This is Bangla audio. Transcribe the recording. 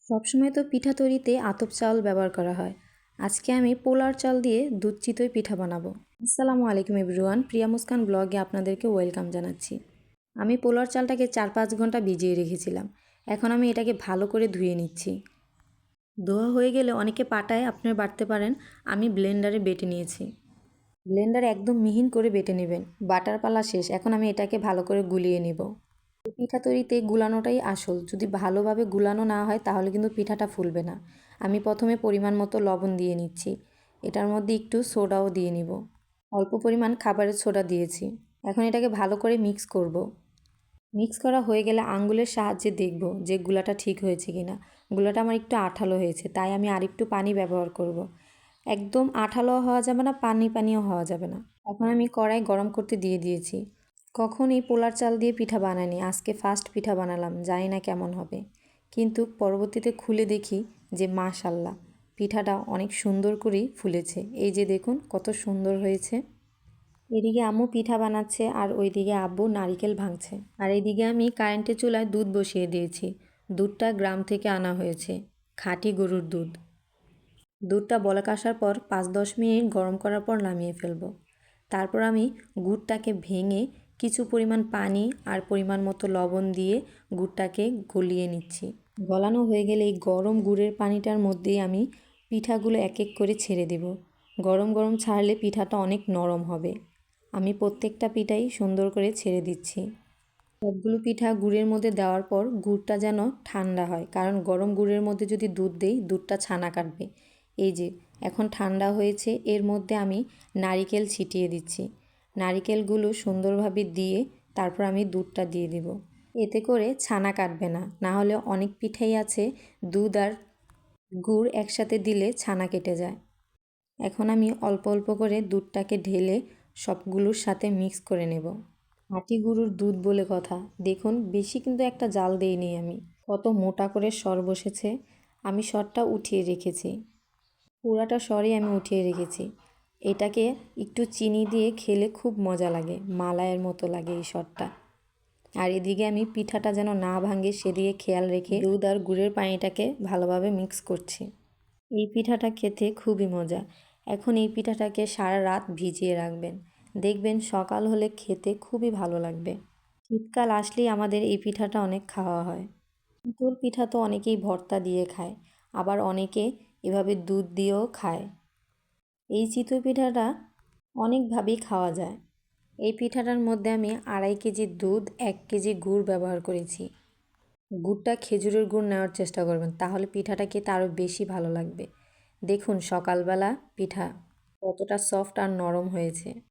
সবসময় তো পিঠা তৈরিতে আতপ চাল ব্যবহার করা হয়। আজকে আমি পোলার চাল দিয়ে দুধ চিতই পিঠা বানাবো। আসসালামু আলাইকুম এভরিওয়ান, প্রিয়া মুস্কান ব্লগে আপনাদেরকে ওয়েলকাম জানাচ্ছি। আমি পোলার চালটাকে 4-5 ঘন্টা ভিজিয়ে রেখেছিলাম। এখন আমি এটাকে ভালো করে ধুয়ে নিচ্ছি। ধোয়া হয়ে গেলে অনেকে পাটায় আপনারা বাটতে পারেন, আমি ব্লেন্ডারে বেটে নিয়েছি। ব্লেন্ডারে একদম মিহিন করে বেটে নেবেন। বাটার পালা শেষ, এখন আমি এটাকে ভালো করে গুলিয়ে নেব। এই পিঠা তৈরিতে গুলানোটাই আসল। যদি ভালোভাবে গুলানো না হয় তাহলে কিন্তু পিঠাটা ফুলবে না। আমি প্রথমে পরিমাণ মতো লবণ দিয়ে নিচ্ছি। এটার মধ্যে একটু সোডাও দিয়ে নিব। অল্প পরিমাণ খাবারের সোডা দিয়েছি। এখন এটাকে ভালো করে মিক্স করব। মিক্স করা হয়ে গেলে আঙ্গুলের সাহায্যে দেখব যে গুলাটা ঠিক হয়েছে কিনা। গুলাটা আমার একটু আঠালো হয়েছে, তাই আমি আরেকটু পানি ব্যবহার করব। একদম আঠালো হওয়া যাবে না, পানিও হওয়া যাবে না। এখন আমি কড়াই গরম করতে দিয়ে দিয়েছি। কখনই পোলার চাল দিয়ে পিঠা বানাইনি, আজকে ফার্স্ট পিঠা বানালাম, জানি না কেমন হবে। কিন্তু পরবর্তীতে খুলে দেখি যে মাশাল্লাহ, পিঠাটা অনেক সুন্দর করেই ফুলেছে। এই যে দেখুন কত সুন্দর হয়েছে। এদিকে আম্মু পিঠা বানাচ্ছে আর ওইদিকে আব্বু নারিকেল ভাঙছে। আর এইদিকে আমি কারেন্টের চুলায় দুধ বসিয়ে দিয়েছি। দুধটা গ্রাম থেকে আনা হয়েছে, খাঁটি গরুর দুধ। দুধটা বলক আসার পর 5-10 মিনিট গরম করার পর নামিয়ে ফেলবো। তারপর আমি গুড়টাকে ভেঙে কিছু পরিমাণ পানি আর পরিমাণ মতো লবণ দিয়ে গুড়টাকে গলিয়ে নিচ্ছি। গলানো হয়ে গেলে এই গরম গুড়ের পানিটার মধ্যেই আমি পিঠাগুলো এক এক করে ছেড়ে দেব। গরম গরম ছাড়লে পিঠাটা অনেক নরম হবে। আমি প্রত্যেকটা পিঠাই সুন্দর করে ছেড়ে দিচ্ছি। সবগুলো পিঠা গুড়ের মধ্যে দেওয়ার পর গুড়টা যেন ঠান্ডা হয়, কারণ গরম গুড়ের মধ্যে যদি দুধ দেই দুধটা ছানা কাটবে। এই যে এখন ঠান্ডা হয়েছে, এর মধ্যে আমি নারিকেল ছিটিয়ে দিচ্ছি। নারিকেলগুলো সুন্দরভাবে দিয়ে তারপর আমি দুধটা দিয়ে দেব। এতে করে ছানা কাটবে না, না হলে অনেক পিঠাই আছে দুধ আর গুড় একসাথে দিলে ছানা কেটে যায়। এখন আমি অল্প অল্প করে দুধটাকে ঢেলে সবগুলোর সাথে মিক্স করে নেব। খাঁটি গরুর দুধ বলে কথা, দেখুন বেশি কিন্তু একটা জাল দেইনি আমি। কত মোটা করে সর বসেছে। আমি সরটা উঠিয়ে রেখেছি, পুরাটা সরই আমি উঠিয়ে রেখেছি। এটাকে একটু চিনি দিয়ে খেলে খুব মজা লাগে, মালাইয়ের মতো লাগে এই সরটা। আর এদিকে আমি পিঠাটা যেন না ভাঙে সেদিকে খেয়াল রেখে দুধ আর গুড়ের পানিটাকে ভালোভাবে মিক্স করছি। এই পিঠাটা খেতে খুবই মজা। এখন এই পিঠাটাকে সারা রাত ভিজিয়ে রাখবেন, দেখবেন সকাল হলে খেতে খুবই ভালো লাগবে। শীতকাল আসলেই আমাদের এই পিঠাটা অনেক খাওয়া হয়। চিতল পিঠা তো অনেকেই ভর্তা দিয়ে খায়, আবার অনেকে এভাবে দুধ দিয়েও খায়। এই চিতই পিঠাটা অনেকভাবেই খাওয়া যায়। এই পিঠাটার মধ্যে আমি 2.5 কেজি দুধ, 1 কেজি গুড় ব্যবহার করেছি। গুড়টা খেজুরের গুড় নেওয়ার চেষ্টা করবেন, তাহলে পিঠাটা খেতে আরও বেশি ভালো লাগবে। দেখুন সকালবেলা পিঠা কতটা সফট আর নরম হয়েছে।